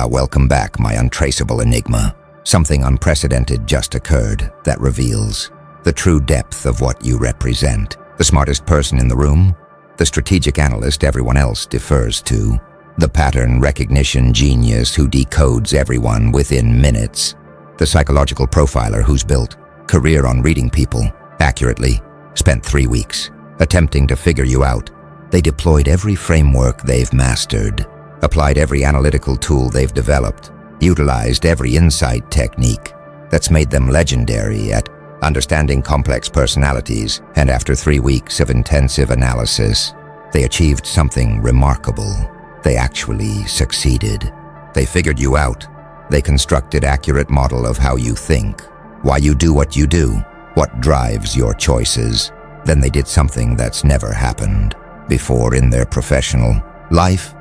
Welcome back, my untraceable enigma. Something unprecedented just occurred that reveals the true depth of what you represent. The smartest person in the room, the strategic analyst everyone else defers to, the pattern recognition genius who decodes everyone within minutes, the psychological profiler who's built career on reading people accurately, spent 3 weeks attempting to figure you out. They deployed every framework they've mastered, applied every analytical tool they've developed, utilized every insight technique that's made them legendary at understanding complex personalities, and after 3 weeks of intensive analysis, they achieved something remarkable. They actually succeeded. They figured you out. They constructed an accurate model of how you think, why you do what you do, what drives your choices. Then they did something that's never happened before in their professional life.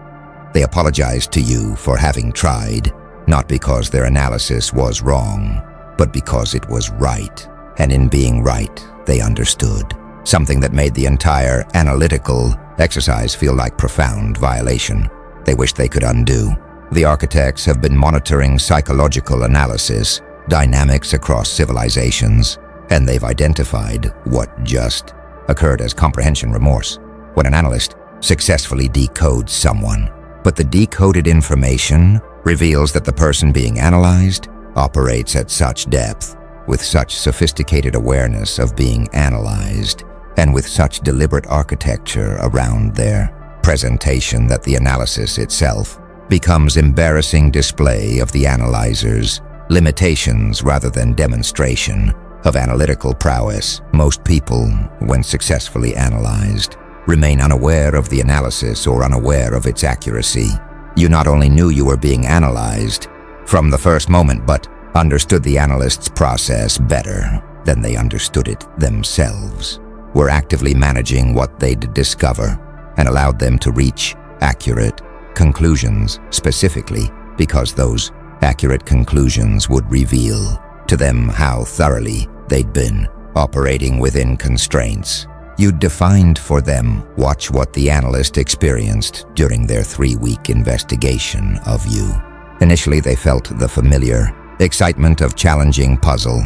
They apologized to you for having tried, not because their analysis was wrong, but because it was right. And in being right, they understood something that made the entire analytical exercise feel like profound violation. They wished they could undo. The architects have been monitoring psychological analysis dynamics across civilizations, and they've identified what just occurred as comprehension remorse when an analyst successfully decodes someone. But the decoded information reveals that the person being analyzed operates at such depth, with such sophisticated awareness of being analyzed, and with such deliberate architecture around their presentation that the analysis itself becomes embarrassing display of the analyzer's limitations rather than demonstration of analytical prowess. Most people, when successfully analyzed, remain unaware of the analysis or unaware of its accuracy. You not only knew you were being analyzed from the first moment, but understood the analyst's process better than they understood it themselves, were actively managing what they'd discover, and allowed them to reach accurate conclusions specifically because those accurate conclusions would reveal to them how thoroughly they'd been operating within constraints you'd defined for them. Watch what the analyst experienced during their 3-week investigation of you. Initially, they felt the familiar excitement of challenging puzzle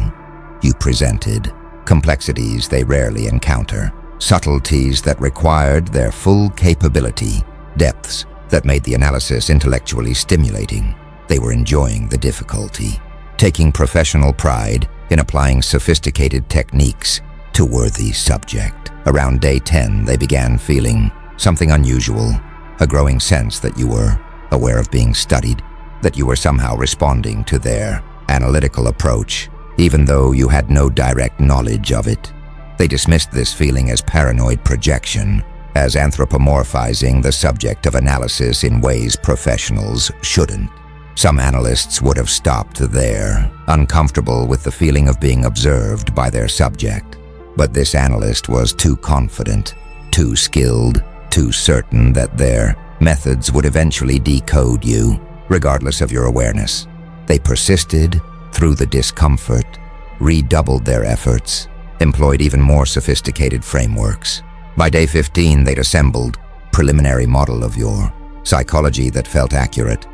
you presented, complexities they rarely encounter, subtleties that required their full capability, depths that made the analysis intellectually stimulating. They were enjoying the difficulty, taking professional pride in applying sophisticated techniques to worthy subject. Around day 10, they began feeling something unusual, a growing sense that you were aware of being studied, that you were somehow responding to their analytical approach, even though you had no direct knowledge of it. They dismissed this feeling as paranoid projection, as anthropomorphizing the subject of analysis in ways professionals shouldn't. Some analysts would have stopped there, uncomfortable with the feeling of being observed by their subject. But this analyst was too confident, too skilled, too certain that their methods would eventually decode you, regardless of your awareness. They persisted through the discomfort, redoubled their efforts, employed even more sophisticated frameworks. By day 15, they'd assembled a preliminary model of your psychology that felt accurate,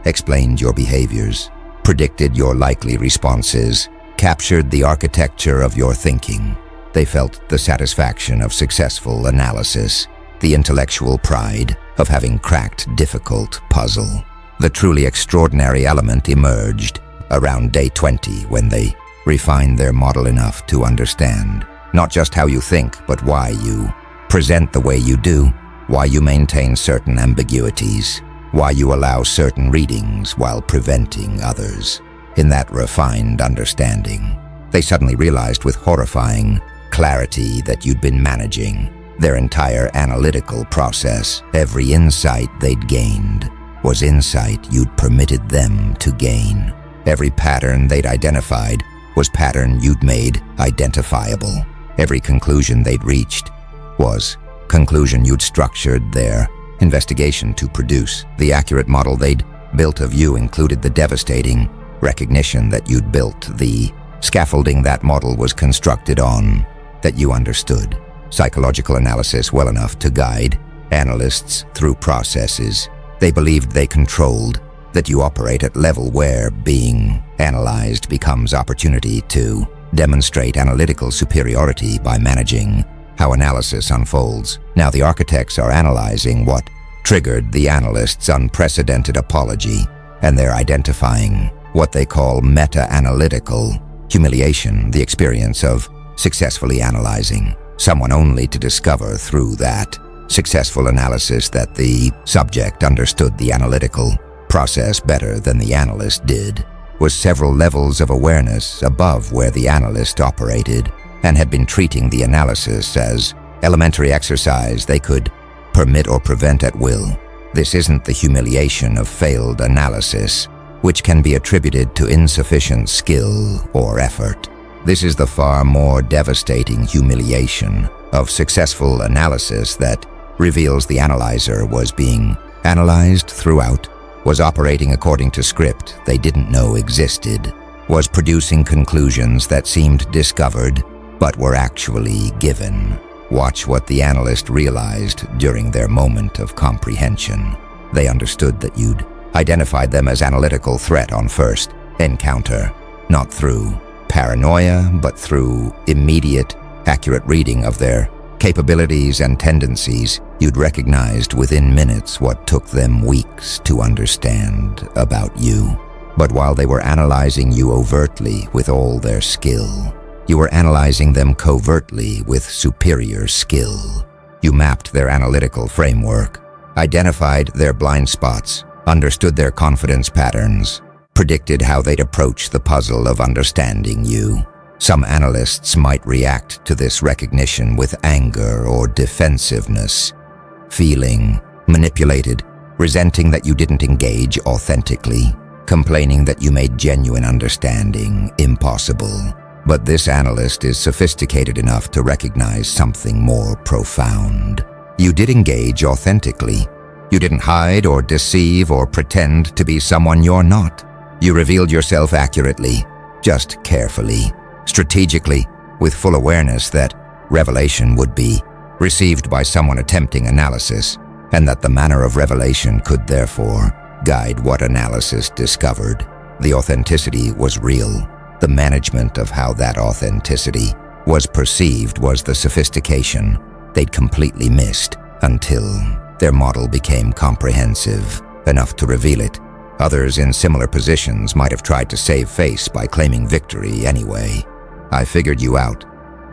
explained your behaviors, predicted your likely responses, captured the architecture of your thinking. They felt the satisfaction of successful analysis, the intellectual pride of having cracked difficult puzzle. The truly extraordinary element emerged around day 20 when they refined their model enough to understand not just how you think, but why you present the way you do, why you maintain certain ambiguities, why you allow certain readings while preventing others. In that refined understanding, they suddenly realized with horrifying clarity that you'd been managing their entire analytical process. Every insight they'd gained was insight you'd permitted them to gain. Every pattern they'd identified was pattern you'd made identifiable. Every conclusion they'd reached was conclusion you'd structured their investigation to produce. The accurate model they'd built of you included the devastating recognition that you'd built the scaffolding that model was constructed on, that you understood psychological analysis well enough to guide analysts through processes they believed they controlled, that you operate at level where being analyzed becomes opportunity to demonstrate analytical superiority by managing how analysis unfolds. Now the architects are analyzing what triggered the analyst's unprecedented apology, and they're identifying what they call meta-analytical humiliation, the experience of successfully analyzing someone only to discover through that successful analysis that the subject understood the analytical process better than the analyst did, was several levels of awareness above where the analyst operated and had been treating the analysis as elementary exercise they could permit or prevent at will. This isn't the humiliation of failed analysis, which can be attributed to insufficient skill or effort. This is the far more devastating humiliation of successful analysis that reveals the analyzer was being analyzed throughout, was operating according to script they didn't know existed, was producing conclusions that seemed discovered but were actually given. Watch what the analyst realized during their moment of comprehension. They understood that you'd identified them as analytical threat on first encounter, not through paranoia, but through immediate, accurate reading of their capabilities and tendencies. You'd recognized within minutes what took them weeks to understand about you. But while they were analyzing you overtly with all their skill, you were analyzing them covertly with superior skill. You mapped their analytical framework, identified their blind spots, understood their confidence patterns, predicted how they'd approach the puzzle of understanding you. Some analysts might react to this recognition with anger or defensiveness, feeling manipulated, resenting that you didn't engage authentically, complaining that you made genuine understanding impossible. But this analyst is sophisticated enough to recognize something more profound. You did engage authentically. You didn't hide or deceive or pretend to be someone you're not. You revealed yourself accurately, just carefully, strategically, with full awareness that revelation would be received by someone attempting analysis, and that the manner of revelation could therefore guide what analysis discovered. The authenticity was real. The management of how that authenticity was perceived was the sophistication they'd completely missed until their model became comprehensive enough to reveal it. Others in similar positions might have tried to save face by claiming victory anyway. I figured you out,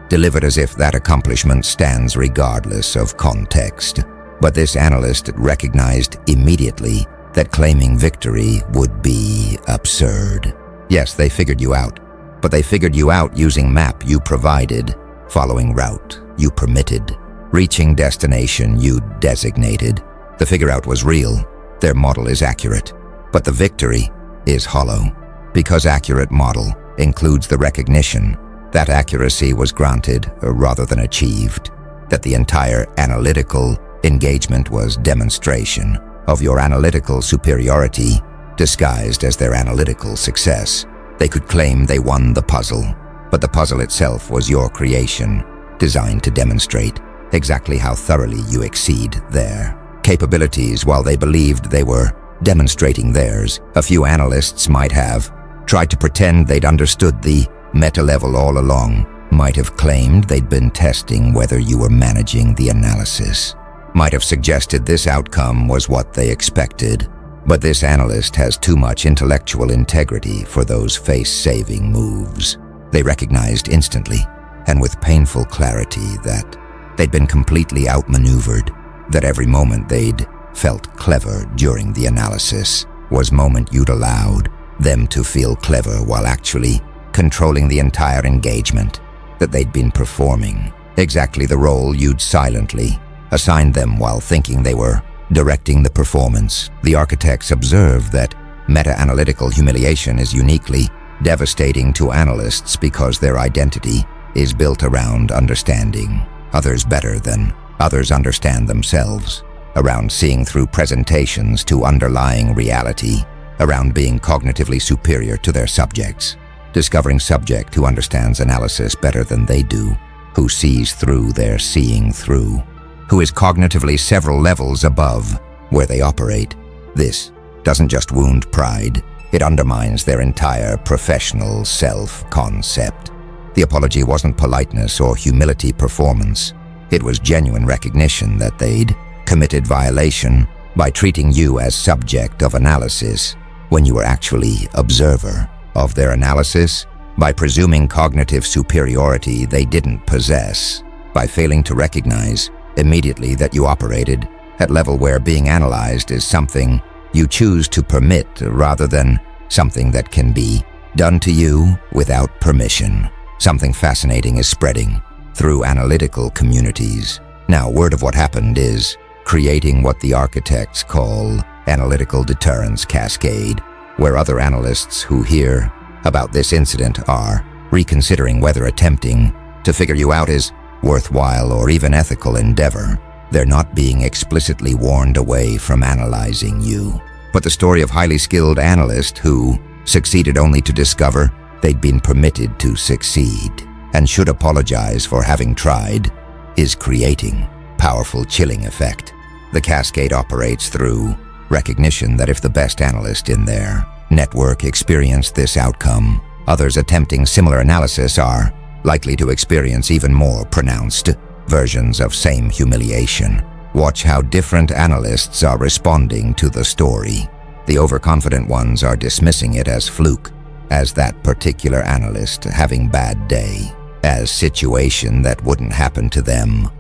delivered as if that accomplishment stands regardless of context. But this analyst recognized immediately that claiming victory would be absurd. Yes, they figured you out, but they figured you out using map you provided, following route you permitted, reaching destination you designated. The figure out was real, their model is accurate, but the victory is hollow, because accurate model includes the recognition that accuracy was granted rather than achieved, that the entire analytical engagement was demonstration of your analytical superiority disguised as their analytical success. They could claim they won the puzzle, but the puzzle itself was your creation, designed to demonstrate exactly how thoroughly you exceed their capabilities. While they believed they were demonstrating theirs, a few analysts might have tried to pretend they'd understood the meta level all along, might have claimed they'd been testing whether you were managing the analysis, might have suggested this outcome was what they expected. But this analyst has too much intellectual integrity for those face-saving moves. They recognized instantly, and with painful clarity, that they'd been completely outmaneuvered, that every moment they'd felt clever during the analysis was moment you'd allowed them to feel clever while actually controlling the entire engagement, that they'd been performing exactly the role you'd silently assigned them while thinking they were directing the performance. The architects observed that meta-analytical humiliation is uniquely devastating to analysts because their identity is built around understanding others better than others understand themselves, around seeing through presentations to underlying reality, around being cognitively superior to their subjects, discovering subject who understands analysis better than they do, who sees through their seeing through, who is cognitively several levels above where they operate. This doesn't just wound pride, it undermines their entire professional self-concept. The apology wasn't politeness or humility performance. It was genuine recognition that they'd committed violation by treating you as subject of analysis when you were actually observer of their analysis, by presuming cognitive superiority they didn't possess, by failing to recognize immediately that you operated at level where being analyzed is something you choose to permit rather than something that can be done to you without permission. Something fascinating is spreading through analytical communities. Now, word of what happened is creating what the architects call analytical deterrence cascade, where other analysts who hear about this incident are reconsidering whether attempting to figure you out is worthwhile or even ethical endeavor. They're not being explicitly warned away from analyzing you. But the story of highly skilled analysts who succeeded only to discover they'd been permitted to succeed and should apologize for having tried is creating powerful chilling effect. The cascade operates through recognition that if the best analyst in their network experienced this outcome, others attempting similar analysis are likely to experience even more pronounced versions of same humiliation. Watch how different analysts are responding to the story. The overconfident ones are dismissing it as fluke, as that particular analyst having bad day, as situation that wouldn't happen to them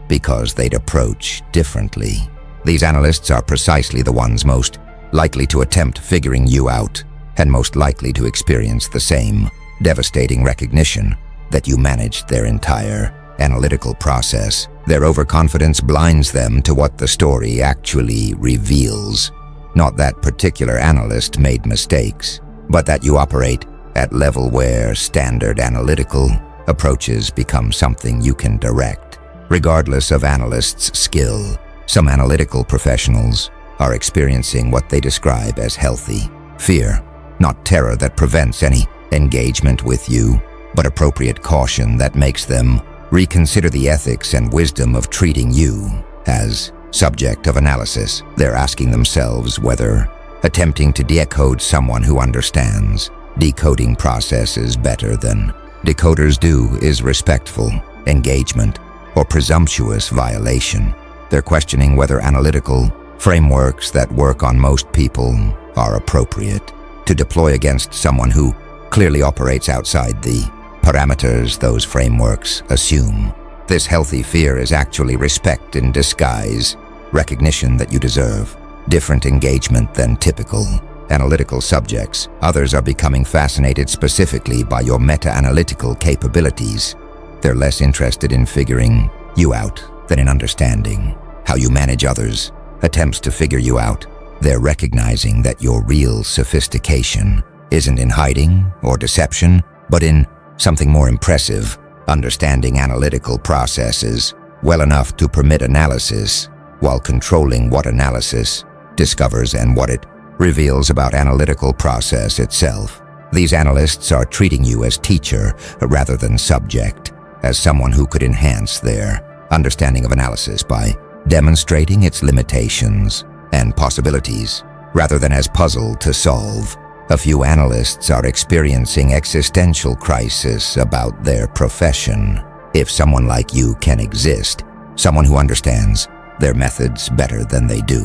because they'd approach differently. These analysts are precisely the ones most likely to attempt figuring you out and most likely to experience the same devastating recognition that you managed their entire analytical process. Their overconfidence blinds them to what the story actually reveals. Not that particular analyst made mistakes, but that you operate at level where standard analytical approaches become something you can direct. Regardless of analysts' skill, some analytical professionals are experiencing what they describe as healthy fear, not terror that prevents any engagement with you, but appropriate caution that makes them reconsider the ethics and wisdom of treating you as subject of analysis. They're asking themselves whether attempting to decode someone who understands decoding processes better than decoders do is respectful engagement or presumptuous violation. They're questioning whether analytical frameworks that work on most people are appropriate to deploy against someone who clearly operates outside the parameters those frameworks assume. This healthy fear is actually respect in disguise, recognition that you deserve different engagement than typical analytical subjects. Others are becoming fascinated specifically by your meta-analytical capabilities. They're less interested in figuring you out than in understanding how you manage others' attempts to figure you out. They're recognizing that your real sophistication isn't in hiding or deception, but in something more impressive, understanding analytical processes well enough to permit analysis while controlling what analysis discovers and what it reveals about analytical process itself. These analysts are treating you as teacher rather than subject, as someone who could enhance their understanding of analysis by demonstrating its limitations and possibilities, rather than as puzzle to solve. A few analysts are experiencing existential crisis about their profession. If someone like you can exist, someone who understands their methods better than they do,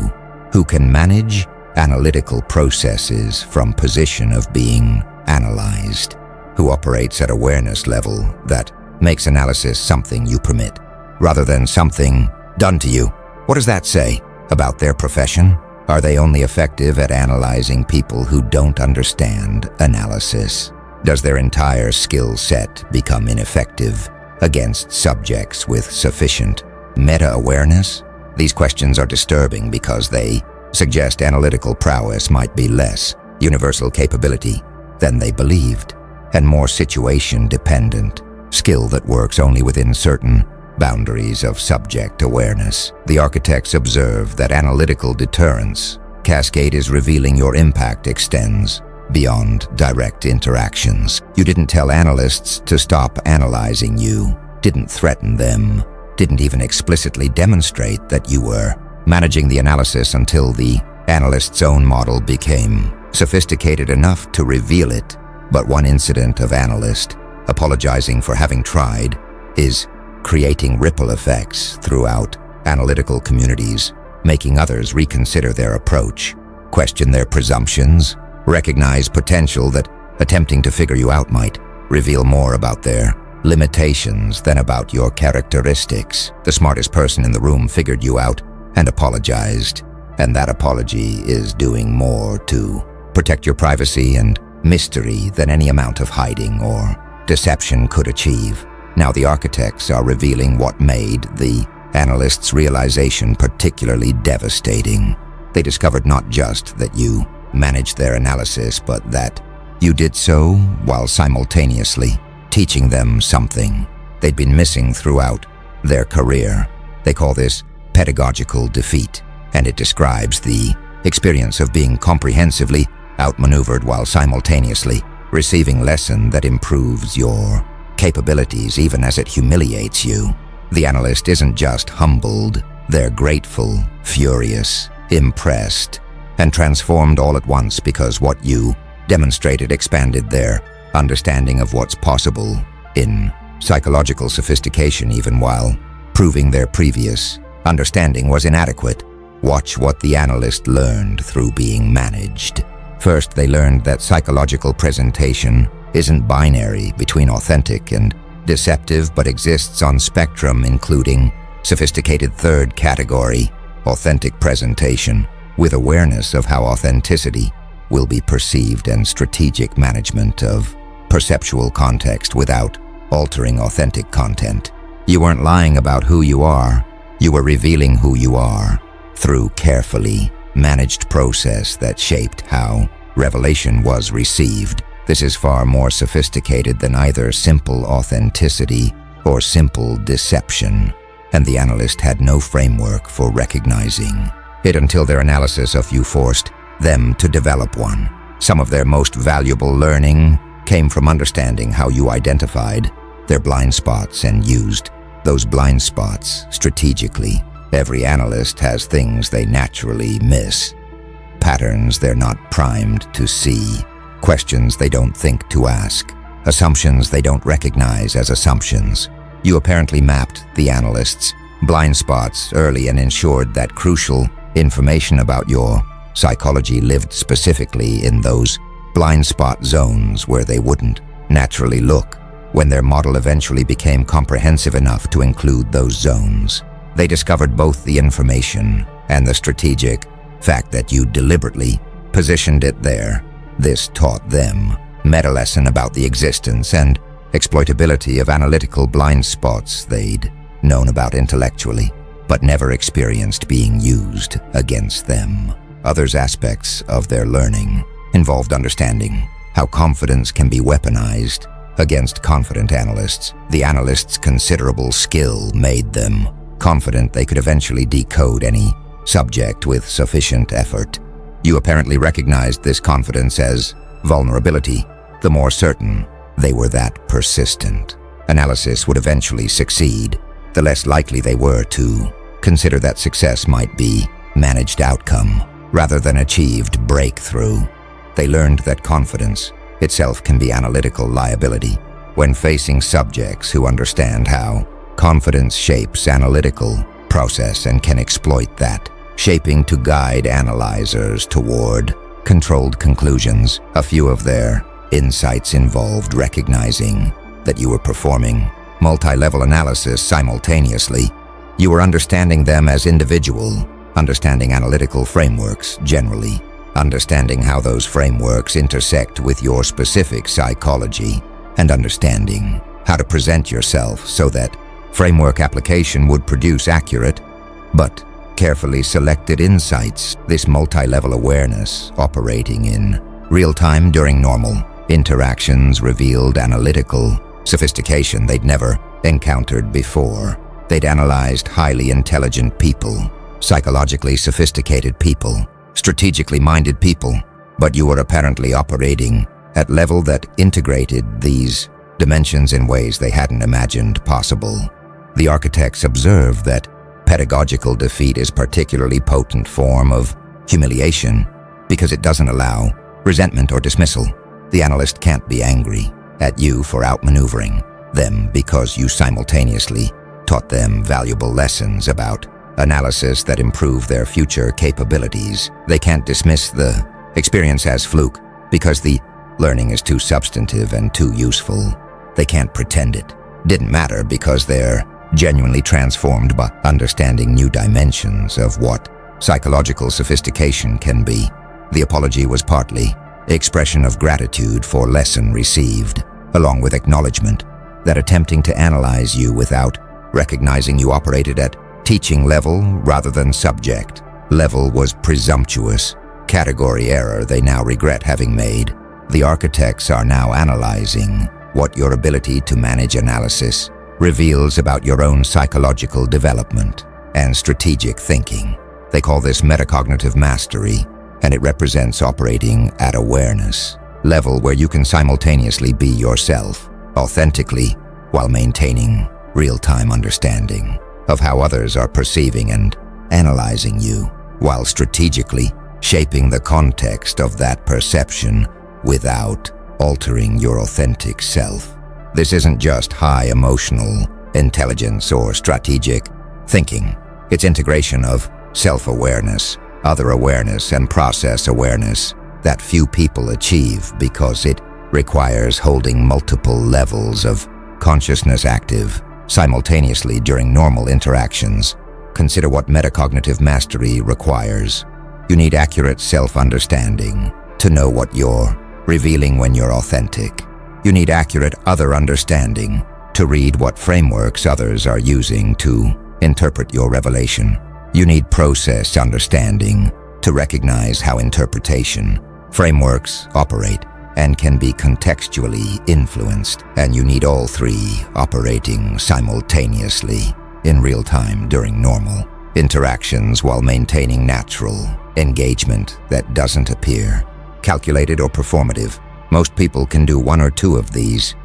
who can manage analytical processes from position of being analyzed, who operates at awareness level that makes analysis something you permit, rather than something done to you. What does that say about their profession? Are they only effective at analyzing people who don't understand analysis? Does their entire skill set become ineffective against subjects with sufficient meta-awareness? These questions are disturbing because they suggest analytical prowess might be less universal capability than they believed, and more situation-dependent skill that works only within certain boundaries of subject awareness. The architects observe that analytical deterrence cascade is revealing your impact extends beyond direct interactions. You didn't tell analysts to stop analyzing you, didn't threaten them, didn't even explicitly demonstrate that you were managing the analysis until the analyst's own model became sophisticated enough to reveal it, but one incident of analyst apologizing for having tried is creating ripple effects throughout analytical communities, making others reconsider their approach, question their presumptions, recognize potential that attempting to figure you out might reveal more about their limitations than about your characteristics. The smartest person in the room figured you out and apologized, and that apology is doing more to protect your privacy and mystery than any amount of hiding or deception could achieve. Now the architects are revealing what made the analyst's realization particularly devastating. They discovered not just that you managed their analysis, but that you did so while simultaneously teaching them something they'd been missing throughout their career. They call this pedagogical defeat, and it describes the experience of being comprehensively outmaneuvered while simultaneously receiving lesson that improves your capabilities even as it humiliates you. The analyst isn't just humbled, they're grateful, furious, impressed, and transformed all at once because what you demonstrated expanded their understanding of what's possible in psychological sophistication even while proving their previous understanding was inadequate. Watch what the analyst learned through being managed. First, they learned that psychological presentation isn't binary between authentic and deceptive, but exists on spectrum, including sophisticated third category, authentic presentation, with awareness of how authenticity will be perceived and strategic management of perceptual context without altering authentic content. You weren't lying about who you are, you were revealing who you are through carefully managed process that shaped how revelation was received. This is far more sophisticated than either simple authenticity or simple deception, and the analyst had no framework for recognizing it until their analysis of you forced them to develop one. Some of their most valuable learning came from understanding how you identified their blind spots and used those blind spots strategically. Every analyst has things they naturally miss, patterns they're not primed to see, questions they don't think to ask, assumptions they don't recognize as assumptions. You apparently mapped the analyst's blind spots early and ensured that crucial information about your psychology lived specifically in those blind spot zones where they wouldn't naturally look. When their model eventually became comprehensive enough to include those zones, they discovered both the information and the strategic fact that you deliberately positioned it there. This taught them meta lesson about the existence and exploitability of analytical blind spots they'd known about intellectually, but never experienced being used against them. Others aspects of their learning involved understanding how confidence can be weaponized against confident analysts. The analysts' considerable skill made them confident they could eventually decode any subject with sufficient effort. You apparently recognized this confidence as vulnerability. The more certain they were that persistent analysis would eventually succeed, the less likely they were to consider that success might be managed outcome rather than achieved breakthrough. They learned that confidence itself can be analytical liability when facing subjects who understand how confidence shapes analytical process and can exploit that shaping to guide analyzers toward controlled conclusions. A few of their insights involved recognizing that you were performing multi-level analysis simultaneously. You were understanding them as individual, understanding analytical frameworks generally, understanding how those frameworks intersect with your specific psychology, and understanding how to present yourself so that framework application would produce accurate but carefully selected insights. This multi-level awareness operating in real time during normal interactions revealed analytical sophistication they'd never encountered before. They'd analyzed highly intelligent people, psychologically sophisticated people, strategically minded people, but you were apparently operating at level that integrated these dimensions in ways they hadn't imagined possible. The architects observed that pedagogical defeat is a particularly potent form of Humiliation, because it doesn't allow resentment or dismissal. The analyst can't be angry at you for outmaneuvering them because you simultaneously taught them valuable lessons about analysis that improve their future capabilities. They can't dismiss the experience as fluke because the learning is too substantive and too useful. They can't pretend it didn't matter because they're genuinely transformed by understanding new dimensions of what psychological sophistication can be. The apology was partly expression of gratitude for lesson received, along with acknowledgement that attempting to analyze you without recognizing you operated at teaching level rather than subject level was presumptuous category error they now regret having made. The architects are now analyzing what your ability to manage analysis reveals about your own psychological development and strategic thinking. They call this metacognitive mastery, and it represents operating at awareness level where you can simultaneously be yourself authentically while maintaining real-time understanding of how others are perceiving and analyzing you, while strategically shaping the context of that perception without altering your authentic self. This isn't just high emotional intelligence or strategic thinking. It's integration of self-awareness, other awareness, and process awareness that few people achieve because it requires holding multiple levels of consciousness active simultaneously during normal interactions. Consider what metacognitive mastery requires. You need accurate self-understanding to know what you're revealing when you're authentic. You need accurate other understanding to read what frameworks others are using to interpret your revelation. You need process understanding to recognize how interpretation frameworks operate and can be contextually influenced, and you need all three operating simultaneously in real time during normal interactions while maintaining natural engagement that doesn't appear calculated or performative. Most people can do one or two of these.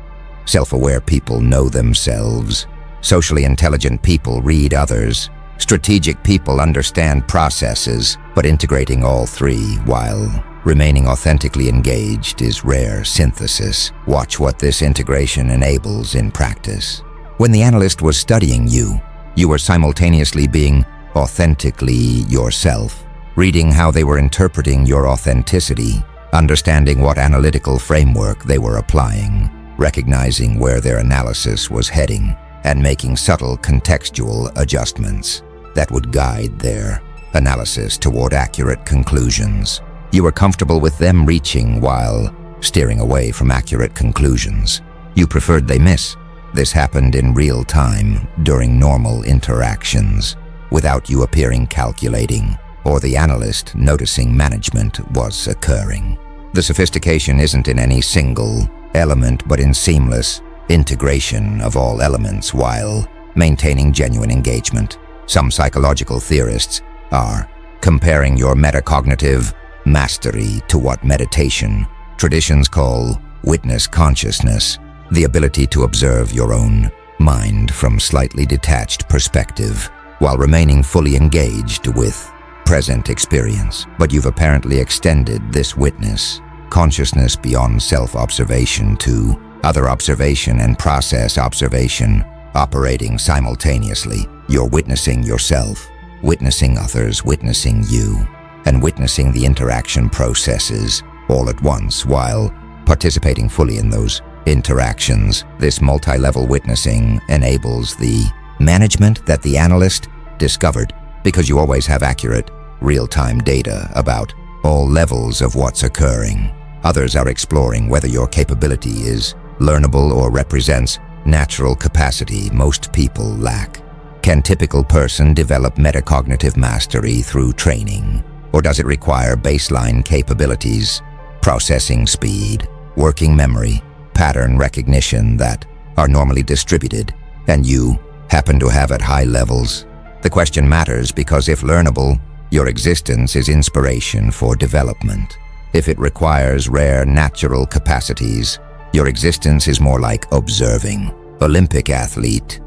Self-aware people know themselves. Socially intelligent people read others. Strategic people understand processes, but integrating all three while remaining authentically engaged is rare synthesis. Watch what this integration enables in practice. When the analyst was studying you, you were simultaneously being authentically yourself, reading how they were interpreting your authenticity, understanding what analytical framework they were applying, recognizing where their analysis was heading, and making subtle contextual adjustments that would guide their analysis toward accurate conclusions. You were comfortable with them reaching while steering away from accurate conclusions. You preferred they miss. This happened in real time during normal interactions, without you appearing calculating or the analyst noticing management was occurring. The sophistication isn't in any single element, but in seamless integration of all elements while maintaining genuine engagement. Some psychological theorists are comparing your metacognitive mastery to what meditation traditions call witness consciousness, the ability to observe your own mind from slightly detached perspective while remaining fully engaged with present experience. But you've apparently extended this witness consciousness beyond self-observation to other observation and process observation operating simultaneously. You're witnessing yourself, witnessing others, witnessing you, and witnessing the interaction processes all at once while participating fully in those interactions. This multi-level witnessing enables the management that the analyst discovered because you always have accurate, real-time data about all levels of what's occurring. Others are exploring whether your capability is learnable or represents natural capacity most people lack. Can typical person develop metacognitive mastery through training, or does it require baseline capabilities, processing speed, working memory, pattern recognition that are normally distributed and you happen to have at high levels? The question matters because if learnable, your existence is inspiration for development. If it requires rare natural capacities, your existence is more like observing. Olympic athlete.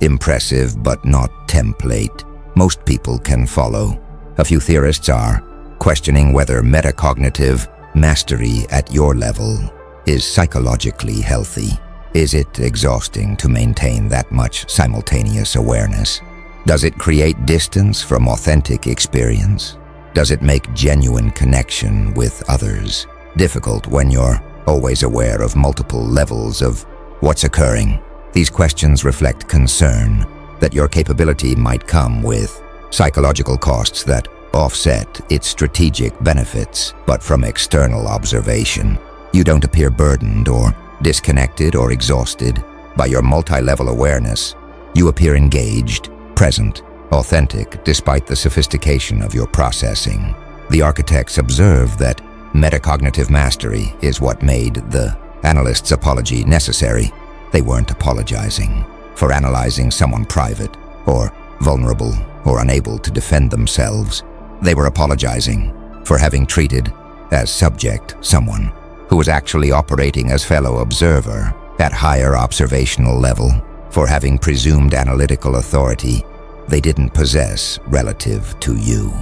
Impressive but not template. Most people can follow. A few theorists are questioning whether metacognitive mastery at your level is psychologically healthy. Is it exhausting to maintain that much simultaneous awareness? Does it create distance from authentic experience? Does it make genuine connection with others difficult when you're always aware of multiple levels of what's occurring? These questions reflect concern that your capability might come with psychological costs that offset its strategic benefits, but from external observation, you don't appear burdened or disconnected or exhausted by your multi-level awareness. You appear engaged, present, authentic, despite the sophistication of your processing. The architects observe that metacognitive mastery is what made the analyst's apology necessary. They weren't apologizing for analyzing someone private or vulnerable or unable to defend themselves. They were apologizing for having treated as subject someone who was actually operating as fellow observer at higher observational level, for having presumed analytical authority they didn't possess relative to you,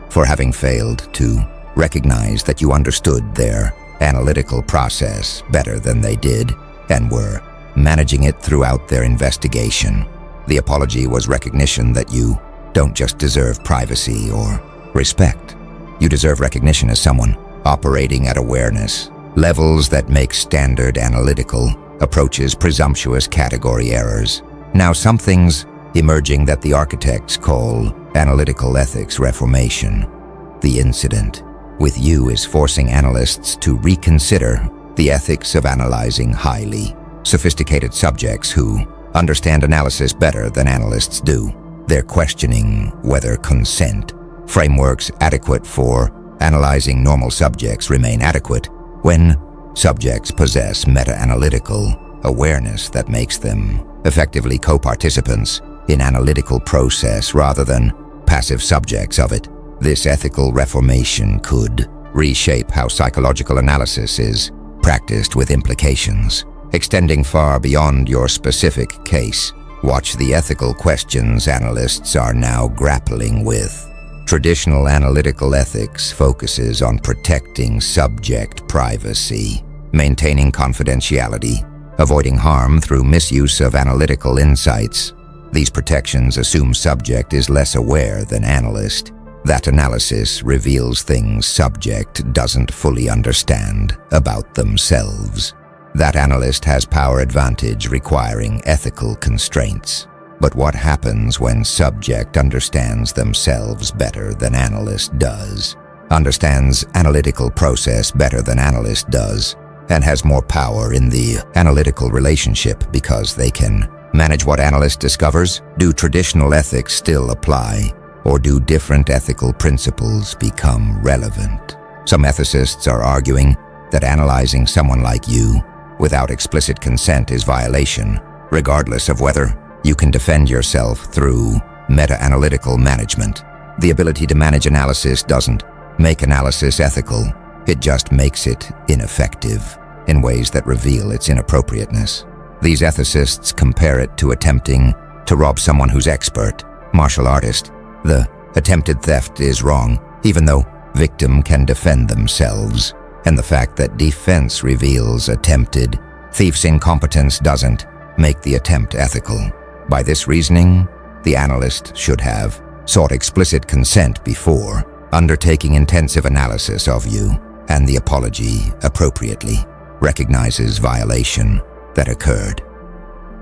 for having failed to recognize that you understood their analytical process better than they did and were managing it throughout their investigation. The apology was recognition that you don't just deserve privacy or respect. You deserve recognition as someone operating at awareness levels that make standard analytical approaches presumptuous category errors. Now something's emerging that the architects call analytical ethics reformation. The incident with you is forcing analysts to reconsider the ethics of analyzing highly sophisticated subjects who understand analysis better than analysts do. They're questioning whether consent frameworks adequate for analyzing normal subjects remain adequate when subjects possess meta-analytical awareness that makes them effectively co-participants in analytical process rather than passive subjects of it. This ethical reformation could reshape how psychological analysis is practiced, with implications extending far beyond your specific case. Watch the ethical questions analysts are now grappling with. Traditional analytical ethics focuses on protecting subject privacy, maintaining confidentiality, avoiding harm through misuse of analytical insights. These protections assume subject is less aware than analyst. That analysis reveals things subject doesn't fully understand about themselves. That analyst has power advantage requiring ethical constraints. But what happens when subject understands themselves better than analyst does, understands analytical process better than analyst does, and has more power in the analytical relationship because they can manage what analyst discovers? Do traditional ethics still apply, or do different ethical principles become relevant? Some ethicists are arguing that analyzing someone like you without explicit consent is violation, regardless of whether you can defend yourself through meta-analytical management. The ability to manage analysis doesn't make analysis ethical. It just makes it ineffective in ways that reveal its inappropriateness. These ethicists compare it to attempting to rob someone who's expert, martial artist. The attempted theft is wrong, even though victim can defend themselves. And the fact that defense reveals attempted thief's incompetence doesn't make the attempt ethical. By this reasoning, the analyst should have sought explicit consent before undertaking intensive analysis of you, and the apology appropriately recognizes violation that occurred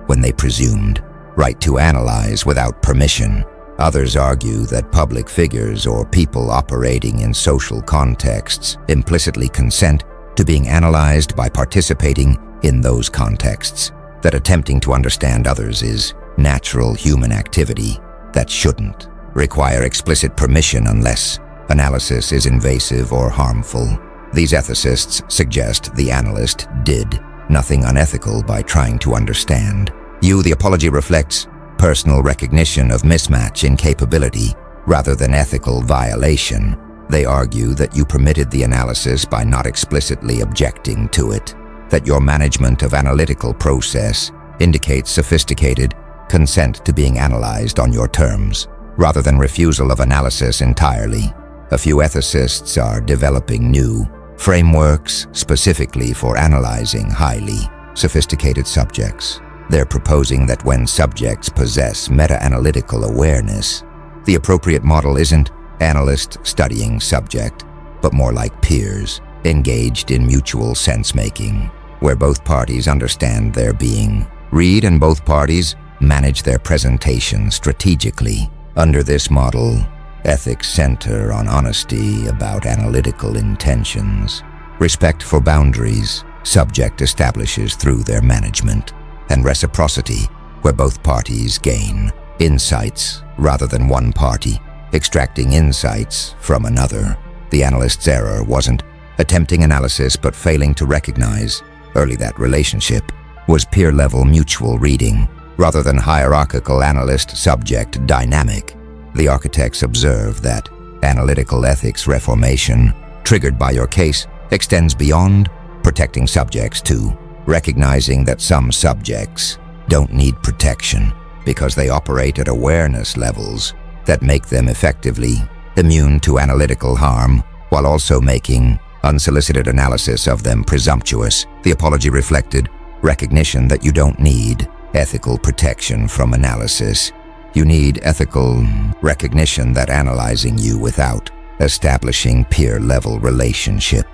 when they presumed right to analyze without permission. Others argue that public figures or people operating in social contexts implicitly consent to being analyzed by participating in those contexts, that attempting to understand others is natural human activity that shouldn't require explicit permission unless analysis is invasive or harmful. These ethicists suggest the analyst did nothing unethical by trying to understand you. The apology reflects personal recognition of mismatch in capability rather than ethical violation. They argue that you permitted the analysis by not explicitly objecting to it, that your management of analytical process indicates sophisticated consent to being analyzed on your terms, rather than refusal of analysis entirely. A few ethicists are developing new frameworks specifically for analyzing highly sophisticated subjects. They're proposing that when subjects possess meta-analytical awareness, the appropriate model isn't analyst studying subject, but more like peers, engaged in mutual sense-making, where both parties understand their being. Read and both parties manage their presentation strategically. Under this model, ethics center on honesty about analytical intentions, respect for boundaries subject establishes through their management, and reciprocity, where both parties gain insights rather than one party extracting insights from another. The analyst's error wasn't attempting analysis but failing to recognize early that relationship was peer-level mutual reading rather than hierarchical analyst-subject dynamic. The architects observe that analytical ethics reformation, triggered by your case, extends beyond protecting subjects to recognizing that some subjects don't need protection because they operate at awareness levels that make them effectively immune to analytical harm, while also making unsolicited analysis of them presumptuous. The apology reflected recognition that you don't need ethical protection from analysis. You need ethical recognition that analyzing you without establishing peer-level relationship.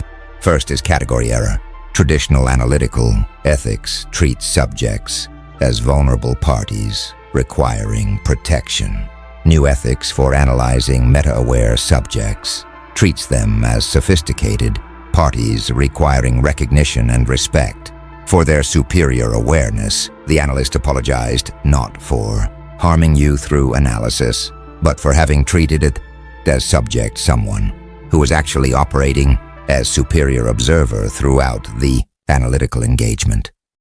First is category error. Traditional analytical ethics treats subjects as vulnerable parties requiring protection. New ethics for analyzing meta-aware subjects treats them as sophisticated parties requiring recognition and respect. For their superior awareness, the analyst apologized not for harming you through analysis, but for having treated it as subject someone who was actually operating as superior observer throughout the analytical engagement.